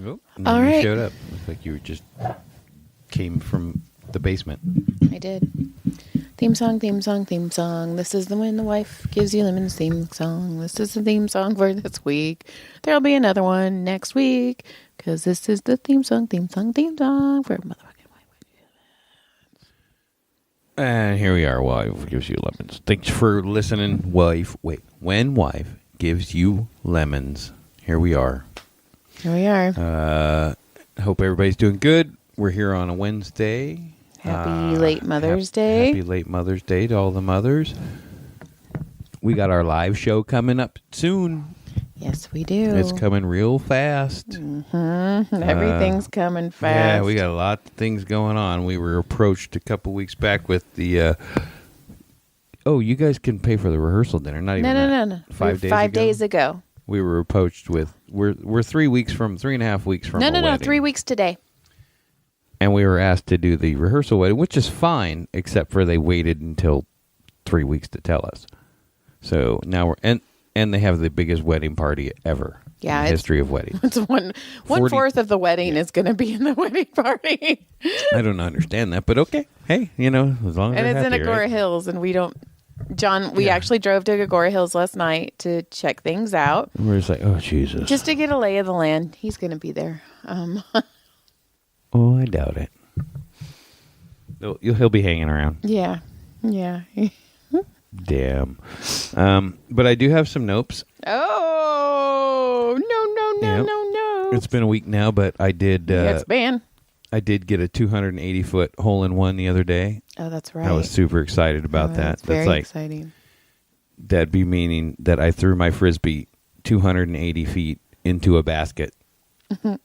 Oh, All you right. showed up. Looks like you just came from the basement. I did. Theme song, theme song, theme song. This is the when the wife gives you lemons theme song. This is the theme song for this week. There'll be another one next week because this is the theme song, theme song, theme song for motherfucking wife. And here we are. Wife gives you lemons. Thanks for listening. When wife gives you lemons. Here we are. Here we are. Hope everybody's doing good. We're here on a Wednesday. Happy late Mother's Day. Happy late Mother's Day to all the mothers. We got our live show coming up soon. Yes, we do. It's coming real fast. Mm-hmm. Everything's coming fast. Yeah, we got a lot of things going on. We were approached a couple weeks back with the... you guys can pay for the rehearsal dinner. Not even No. 5 days ago. We were approached with... We're 3.5 weeks from a No. wedding. 3 weeks today. And we were asked to do the rehearsal wedding, which is fine, except for they waited until 3 weeks to tell us. So now we're... And they have the biggest wedding party ever in the history of weddings. It's one fourth of the wedding is going to be in the wedding party. I don't understand that, but okay. Hey, as long as And they're it's in happy, Agora right? Hills, and we don't... John, we actually drove to Agora Hills last night to check things out. And we're just like, oh, Jesus. Just to get a lay of the land. He's going to be there. Oh, I doubt it. He'll be hanging around. Yeah. Damn. But I do have some notes. Oh, Yep. no. It's been a week now, but I did... It's been. I did get a 280-foot hole-in-one the other day. Oh, that's right. I was super excited about that. That's very like, exciting. That'd be meaning that I threw my Frisbee 280 feet into a basket.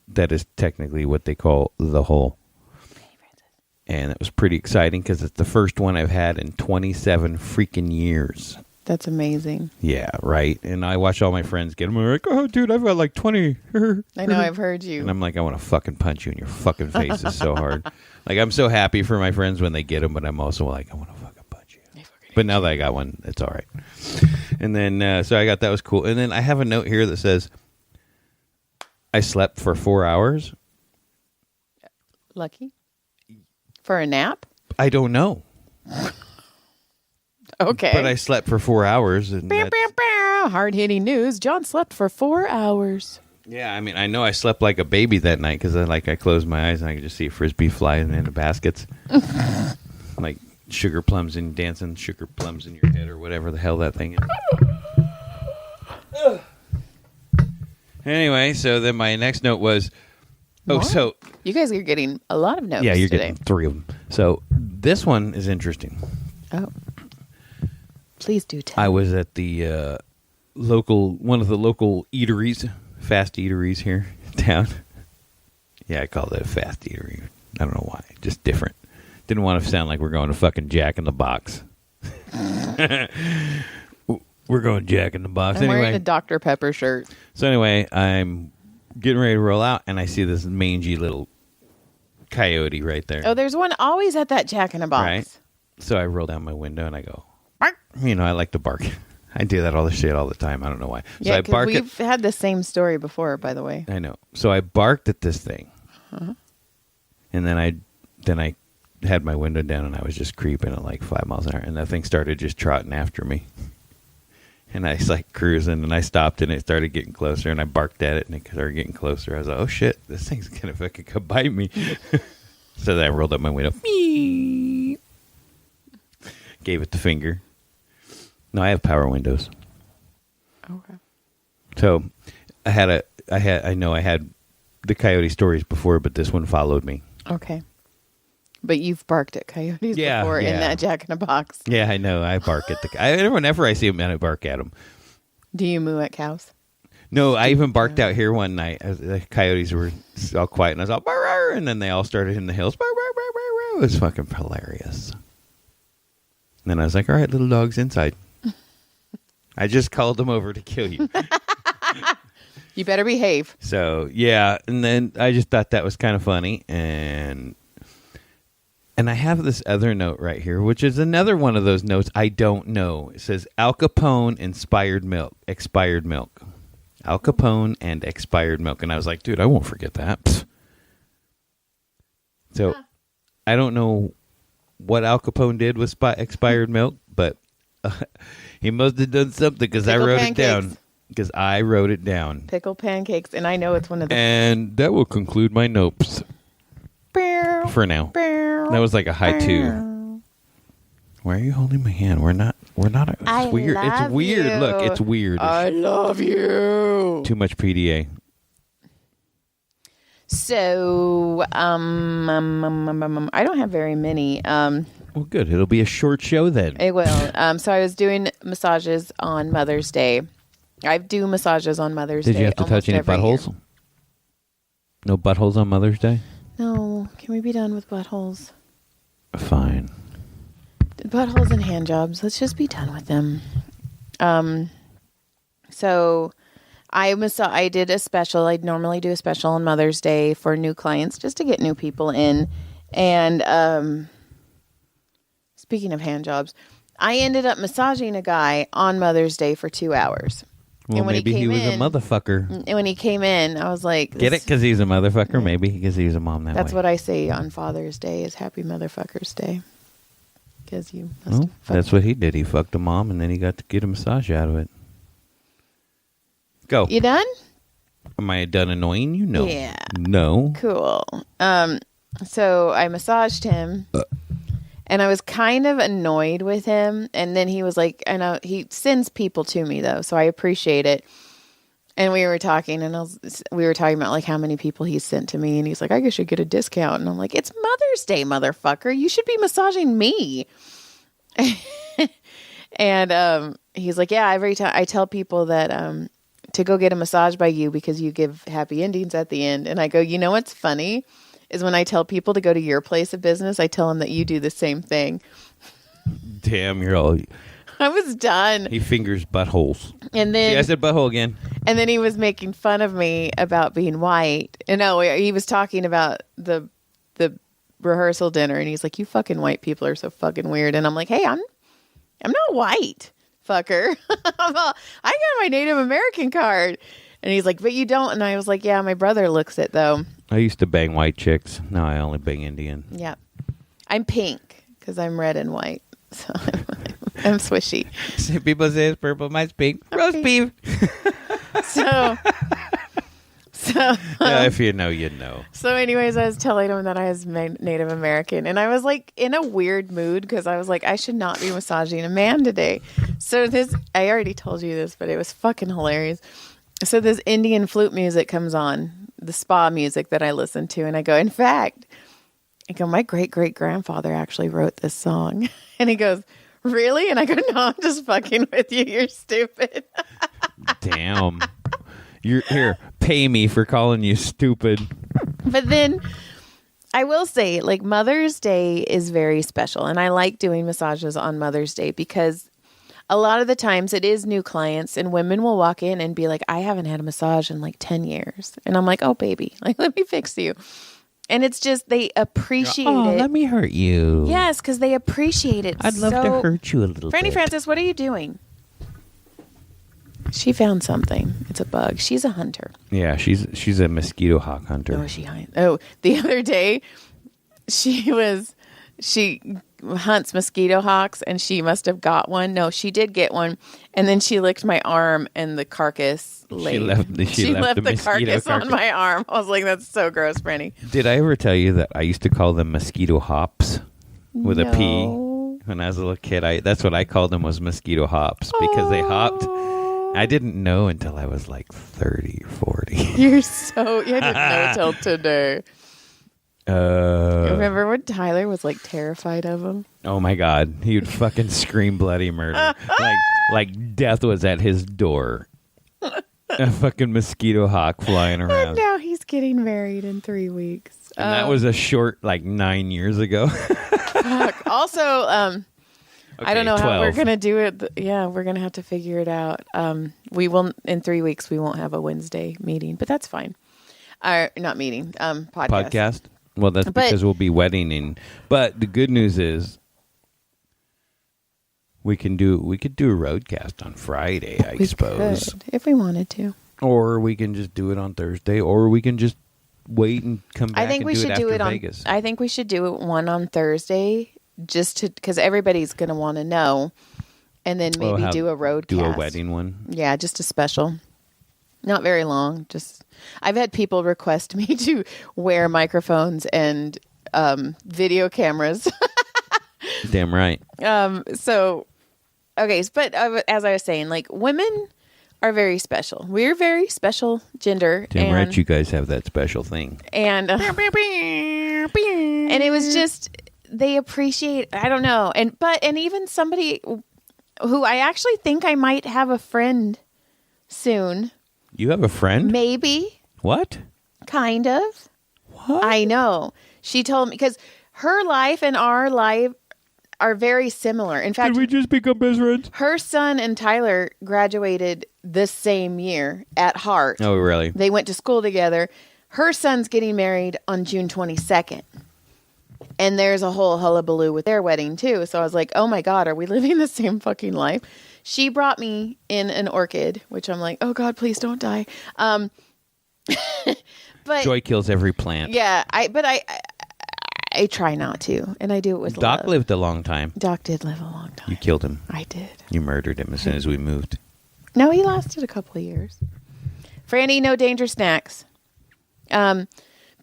That is technically what they call the hole. And it was pretty exciting because it's the first one I've had in 27 freaking years. That's amazing. Yeah, right. And I watch all my friends get them. I'm like, oh, dude, I've got like 20. I know, I've heard you. And I'm like, I want to fucking punch you in your fucking face. It's so hard. Like, I'm so happy for my friends when they get them, but I'm also like, I want to fucking punch you. But now that I got one, it's all right. And then, so I got that was cool. And then I have a note here that says, I slept for 4 hours. Lucky? For a nap? I don't know. Okay. But I slept for 4 hours. And hard-hitting news. John slept for 4 hours. yeah, I mean, I know I slept like a baby that night because I closed my eyes and I could just see a Frisbee flying into baskets. Like sugar plums and dancing sugar plums in your head or whatever the hell that thing is. Anyway, so then my next note was... What? so... You guys are getting a lot of notes Yeah, you're today. getting 3 of them. So this one is interesting. Oh. Please do tell. I was at the one of the local eateries, fast eateries here in town. Yeah, I call it a fast eatery. I don't know why. Just different. Didn't want to sound like we're going to fucking Jack in the Box. We're going Jack in the Box. I'm wearing a Dr. Pepper shirt. So anyway, I'm getting ready to roll out, and I see this mangy little coyote right there. Oh, there's one always at that Jack in a Box. Right. So I roll down my window, and I go, bark. I like to bark. I do that all the time. I don't know why. So Yeah, I bark because we've had the same story before, by the way. I know. So I barked at this thing. Uh-huh. And then I had my window down, and I was just creeping at like 5 miles an hour, and that thing started just trotting after me. And I was like cruising, and I stopped, and it started getting closer, and I barked at it, and it started getting closer. I was like, oh shit, this thing's gonna fucking come bite me. So then I rolled up my window, beep, gave it the finger. No, I have power windows. Okay. So I had the coyote stories before, but this one followed me. Okay. But you've barked at coyotes before in that Jack in a Box. Yeah, I know. I bark at whenever I see them, I bark at them. Do you moo at cows? No, I even barked out here one night. The coyotes were all quiet, and I was all, bark, bark, and then they all started in the hills. Bark, bark, bark, bark, bark. It was fucking hilarious. And then I was like, all right, little dog's inside. I just called them over to kill you. You better behave. So, yeah, and then I just thought that was kind of funny, and I have this other note right here, which is another one of those notes I don't know. It says Al Capone expired milk. Al Capone and expired milk. And I was like, dude, I won't forget that. Psst. So I don't know what Al Capone did with expired milk, but he must have done something because I wrote it down. Because I wrote it down. Pickle pancakes, and I know it's one of the... And that will conclude my notes. For now. That was like a high 2. Why are you holding my hand? We're not. It's weird. It's weird. You. Look, it's weird. I love you. Too much PDA. So, I don't have very many. Well, good. It'll be a short show then. It will. So I was doing massages on Mother's Day. I do massages on Mother's Day. Did you have to touch any buttholes? Year. No buttholes on Mother's Day? No. Can we be done with buttholes? Fine. Buttholes and hand jobs. Let's just be done with them. So I did a special. I'd normally do a special on Mother's Day for new clients just to get new people in. And speaking of hand jobs, I ended up massaging a guy on Mother's Day for 2 hours. Well, maybe he was a motherfucker. And when he came in, I was like... Get it? Because he's a motherfucker? Maybe because he was a mom that way. That's what I say on Father's Day is Happy Motherfucker's Day. Because you must well, that's what he did. He fucked a mom, and then he got to get a massage out of it. Go. You done? Am I done annoying you? No. Yeah. No. Cool. So I massaged him. And I was kind of annoyed with him. And then he was like, I know he sends people to me though, so I appreciate it. And we were talking, and we were talking about like how many people he sent to me. And he's like, I guess you get a discount. And I'm like, it's Mother's Day, motherfucker. You should be massaging me. And he's like, yeah, every time I tell people that to go get a massage by you because you give happy endings at the end. And I go, you know what's funny? Is when I tell people to go to your place of business, I tell them that you do the same thing. Damn, you're all... I was done. He fingers buttholes. And then... See, I said butthole again. And then he was making fun of me about being white. And no, he was talking about the rehearsal dinner. And he's like, you fucking white people are so fucking weird. And I'm like, hey, I'm not white, fucker. I got my Native American card. And he's like, but you don't. And I was like, yeah, my brother looks it, though. I used to bang white chicks. Now I only bang Indian. Yeah. I'm pink because I'm red and white. So I'm swishy. People say it's purple. Mine's pink. Roast beef. So yeah, if you know, you know. So anyways, I was telling him that I was Native American. And I was like in a weird mood because I was like, I should not be massaging a man today. So I already told you this, but it was fucking hilarious. So this Indian flute music comes on, the spa music that I listen to. And I go, in fact, my great-great-grandfather actually wrote this song. And he goes, really? And I go, no, I'm just fucking with you. You're stupid. Damn. You're here. Pay me for calling you stupid. But then I will say, like, Mother's Day is very special. And I like doing massages on Mother's Day because a lot of the times it is new clients and women will walk in and be like, I haven't had a massage in like 10 years. And I'm like, oh, baby, like, let me fix you. And it's just, they appreciate it. Let me hurt you. Yes, because they appreciate it. I'd love to hurt you a little Franny bit. Francis, what are you doing? She found something. It's a bug. She's a hunter. Yeah, she's a mosquito hawk hunter. The other day, she hunts mosquito hawks, and she must have got one. No, she did get one, and then she licked my arm, and the carcass laid. She left the carcass on my arm. I was like, that's so gross, Franny. Did I ever tell you that I used to call them mosquito hops with a P? When I was a little kid, that's what I called them, was mosquito hops, because they hopped. I didn't know until I was like 30, 40. You didn't know till today. Remember when Tyler was like terrified of him? Oh my God. He would fucking scream bloody murder. like death was at his door. A fucking mosquito hawk flying around. And now he's getting married in 3 weeks. And that was a short, like 9 years ago. Fuck. Also, I don't know 12. how we're going to do it. Yeah, we're going to have to figure it out. We will, in 3 weeks, we won't have a Wednesday meeting, but that's fine. Not meeting, podcast. Well, that's because we'll be wedding. But the good news is we could do a roadcast on Friday, I suppose. Could, if we wanted to. Or we can just do it on Thursday, or we can just wait and come back I think and we do should it do after it on. Vegas. I think we should do it one on Thursday, just to because everybody's going to want to know, and then maybe do a road. Do a wedding one. Yeah, just a special. Not very long. Just I've had people request me to wear microphones and video cameras. Damn right. So, okay, but as I was saying, like women are very special. We're very special gender. Damn right, you guys have that special thing. And it was just they appreciate. I don't know, and even somebody who I actually think I might have a friend soon. You have a friend? Maybe. What? Kind of. What? I know. She told me because her life and our life are very similar. In fact, did we just become best friends? Her son and Tyler graduated this same year at Hart. Oh, really? They went to school together. Her son's getting married on June 22nd. And there's a whole hullabaloo with their wedding, too. So I was like, oh, my God, are we living the same fucking life? She brought me in an orchid, which I'm like, oh, God, please don't die. But joy kills every plant. Yeah, I try not to, and I do it with Doc love. lived a long time. Doc did live a long time. You killed him. I did. You murdered him as soon as we moved. No, he lasted a couple of years. Franny, no danger snacks.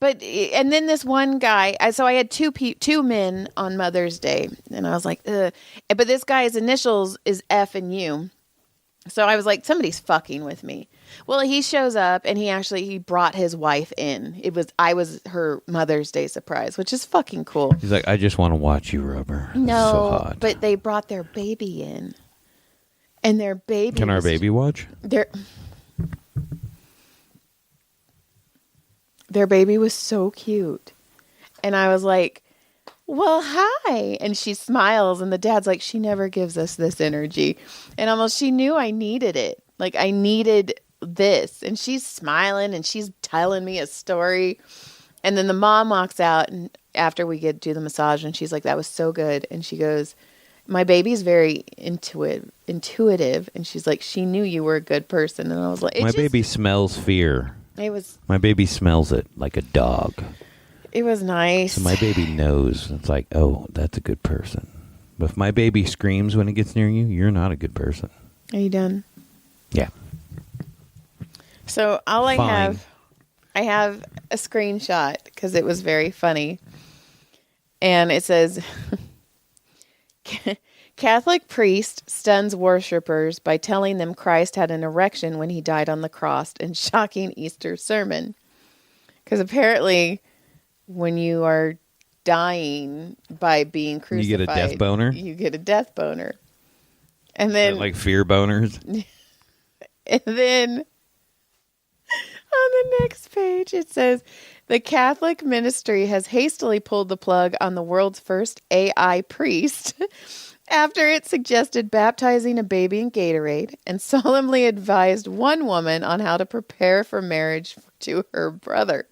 But and then this one guy. So I had two men on Mother's Day, and I was like, ugh. But this guy's initials is F and U. So I was like, somebody's fucking with me. Well, he shows up and he brought his wife in. I was her Mother's Day surprise, which is fucking cool. He's like, I just want to watch you, Rubber. That's No, so hot. but they brought their baby in. And their baby Can our baby watch? Their baby was so cute. And I was like, well, hi. And she smiles, and the dad's like, she never gives us this energy. And almost she knew I needed it. Like, I needed this. And she's smiling, and she's telling me a story. And then the mom walks out and after we get to the massage, and she's like, that was so good. And she goes, my baby's very intuitive. And she's like, she knew you were a good person. And I was like, my baby smells fear. My baby smells it like a dog. It was nice. So my baby knows. It's like, oh, that's a good person. But if my baby screams when it gets near you, you're not a good person. Are you done? Yeah. So all I have a screenshot because it was very funny. And it says, Catholic priest stuns worshippers by telling them Christ had an erection when he died on the cross in shocking Easter sermon. Because apparently when you are dying by being crucified, you get a death boner? You get a death boner. And then like fear boners? And then on the next page, it says, the Catholic ministry has hastily pulled the plug on the world's first AI priest after it suggested baptizing a baby in Gatorade and solemnly advised one woman on how to prepare for marriage to her brother.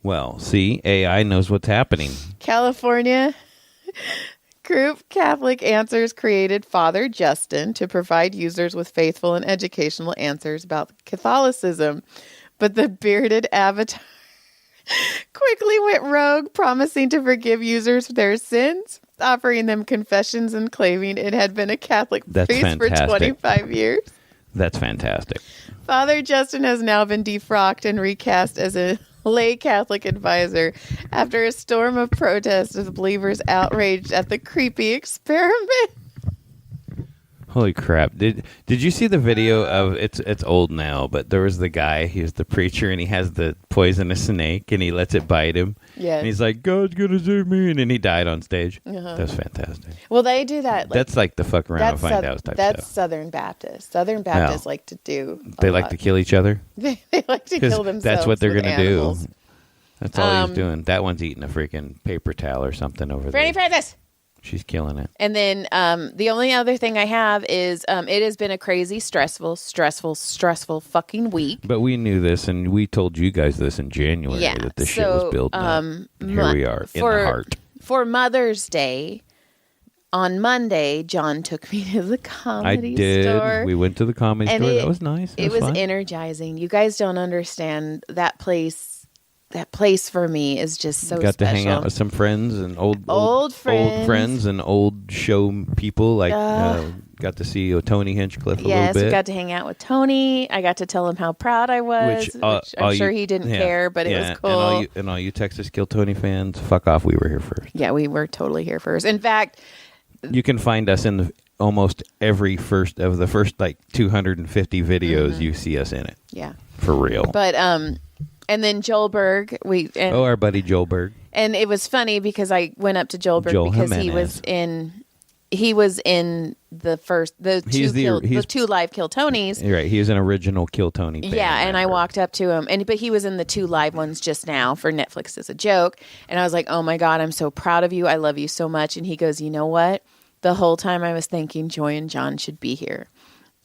Well, see, AI knows what's happening. California Group Catholic Answers created Father Justin to provide users with faithful and educational answers about Catholicism. But the bearded avatar quickly went rogue, promising to forgive users their sins, offering them confessions and claiming it had been a Catholic priest for 25 years. That's fantastic. Father Justin has now been defrocked and recast as a lay Catholic advisor after a storm of protest of believers outraged at the creepy experiment. Holy crap. Did you see the video of it's old now, but there was the guy, he's the preacher, and he has the poisonous snake and he lets it bite him. Yeah. And he's like, God's gonna save me, and then he died on stage. Uh-huh. That's fantastic. Well, they do that. That's like the fuck around and find out type that's stuff. Southern Baptists. Southern Baptists like to do They like to kill each other? They like to kill themselves. That's what they're gonna do. That's all he's doing. That one's eating a freaking paper towel or something over there. Franny Francis! She's killing it. And then the only other thing I have is it has been a crazy, stressful fucking week. But we knew this, and we told you guys this in January that this shit was building up. And here we are in the heart. For Mother's Day, on Monday, John took me to the comedy I did. store. We went to the comedy And store. That was nice. It was fun. energizing. You guys don't understand that place. That place for me is just so Got special. to hang out with some friends and old friends. friends and old show people. Like got to see Tony Hinchcliffe a little Yes, bit. we got to hang out with Tony. I got to tell him how proud I was, which I'm sure he didn't care, but it was cool. And all you Texas Kill Tony fans, fuck off. We were here first. Yeah, we were totally here first. In fact, you can find us in almost every first like 250 videos. You see us in it. Yeah, for real. But and then Joel Berg, our buddy Joel Berg. And it was funny because I went up to Joel Berg because Jimenez. he was in the two live Kill Tonys. Right, he was an original Kill Tony fan. Yeah, and I walked up to him, but he was in the 2 live ones just now for Netflix as a joke, and I was like, "Oh my God, I'm so proud of you. I love you so much." And he goes, "You know what? The whole time I was thinking Joy and John should be here."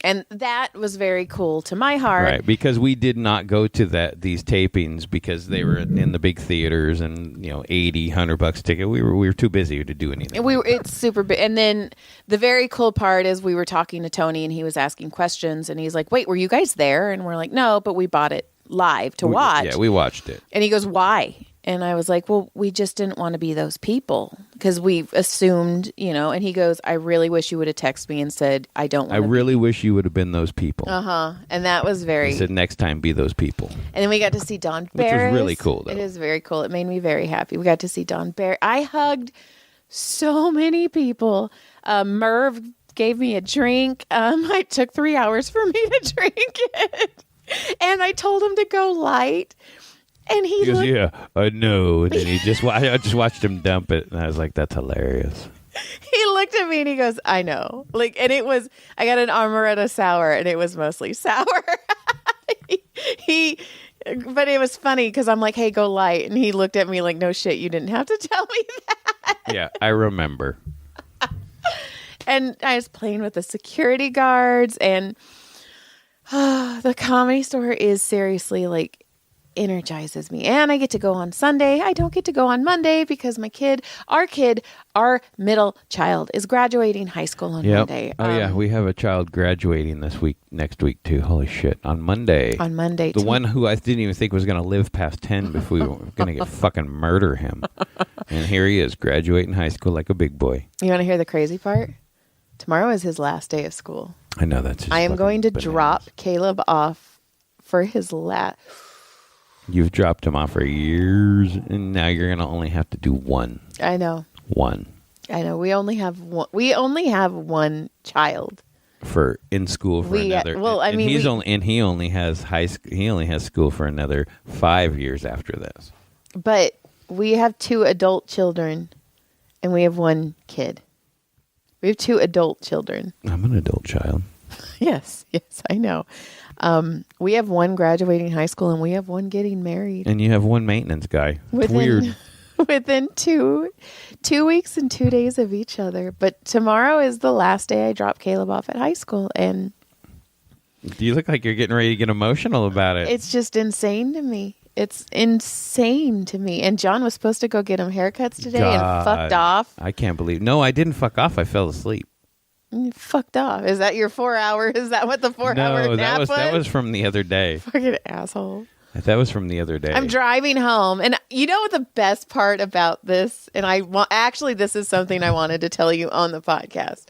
And that was very cool to my heart. Right, because we did not go to these tapings because they were in the big theaters and, $80-$100 ticket. We were too busy to do anything. It's super big. And then the very cool part is we were talking to Tony and he was asking questions and he's like, "Wait, were you guys there?" And we're like, "No, but we bought it live to watch." Yeah, we watched it. And he goes, "Why?" And I was like, "Well, we just didn't want to be those people because we assumed, And he goes, "I really wish you would have texted me and said, I don't want I really wish you would have been those people." And that was very... He said, "Next time, be those people." And then we got to see Don Barris. Which was really cool, though. It is very cool. It made me very happy. We got to see Don Barris. I hugged so many people. Merv gave me a drink. It took 3 hours for me to drink it. And I told him to go light. And he goes, looked, "Yeah, I know." And then I just watched him dump it, and I was like, "That's hilarious." He looked at me and he goes, "I know." And it was, I got an amaretto sour, and it was mostly sour. But it was funny because I'm like, "Hey, go light," and he looked at me like, "No shit, you didn't have to tell me that." Yeah, I remember. And I was playing with the security guards, and the Comedy Store is seriously energizes me. And I get to go on Sunday. I don't get to go on Monday because our middle child is graduating high school on Monday. Oh yeah, we have a child graduating next week too. Holy shit. On Monday. The one who I didn't even think was going to live past 10 before we were going to get fucking murder him. And here he is graduating high school like a big boy. You want to hear the crazy part? Tomorrow is his last day of school. I know that's just I am going to bananas. drop Caleb off for his last... You've dropped him off for years, and now you're going to only have to do one. I know. One. I know. We only have one child In school for another. Well, I mean, he only has school for another 5 years after this. But we have 2 adult children, and we have 1 kid. We have 2 adult children. I'm an adult child. Yes, I know. We have 1 graduating high school, and we have 1 getting married. And you have 1 maintenance guy. It's weird. Within 2 weeks and 2 days of each other. But tomorrow is the last day I drop Caleb off at high school, and you look like you're getting ready to get emotional about it. It's just insane to me. It's insane to me. And John was supposed to go get him haircuts today and fucked off. I can't believe. No, I didn't fuck off. I fell asleep. You fucked off. Is that your 4 hours? Is that what the 4-hour nap was? No, that was from the other day. Fucking asshole. That was from the other day. I'm driving home, and you know what the best part about this? And actually, this is something I wanted to tell you on the podcast.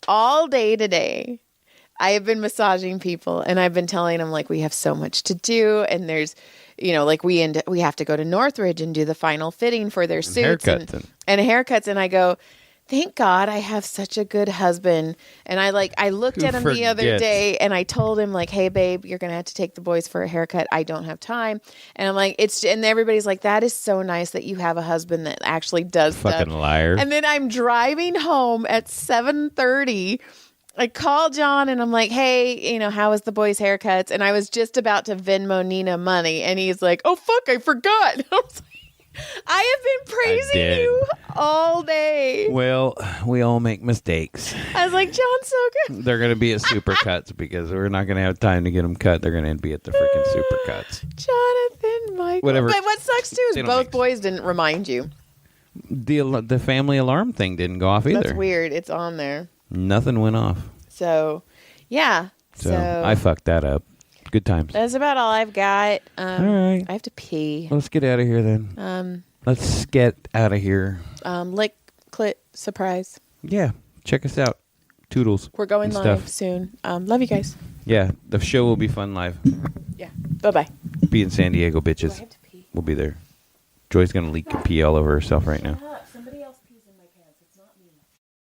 All day today, I have been massaging people, and I've been telling them we have so much to do, and there's, we have to go to Northridge and do the final fitting for their suits and haircuts, and I go, thank God I have such a good husband. And I looked at him the other day and I told him hey babe, you're going to have to take the boys for a haircut. I don't have time. And I'm like, and everybody's like, that is so nice that you have a husband that actually does fucking stuff. Liar. And then I'm driving home at 7:30. I call John and I'm like, hey, how was the boys' haircuts? And I was just about to Venmo Nina money. And he's like, oh fuck, I forgot. I was like, I have been praising you all day. Well, we all make mistakes. I was like, John's so good. They're going to be at Supercuts because we're not going to have time to get them cut. They're going to be at the freaking Supercuts. Jonathan, Michael. Whatever. But what sucks too is both boys didn't remind you. The family alarm thing didn't go off either. That's weird. It's on there. Nothing went off. So, yeah. So I fucked that up. Good times. That's about all I've got. All right. I have to pee. Let's get out of here then. Let's get out of here. Lick, clit, surprise. Yeah. Check us out. Toodles. We're going and live stuff. soon. Love you guys. Yeah. The show will be fun live. Yeah. Bye-bye. Be in San Diego, Do I bitches. have to pee? We'll be there. Joy's going to leak and pee all over herself right now.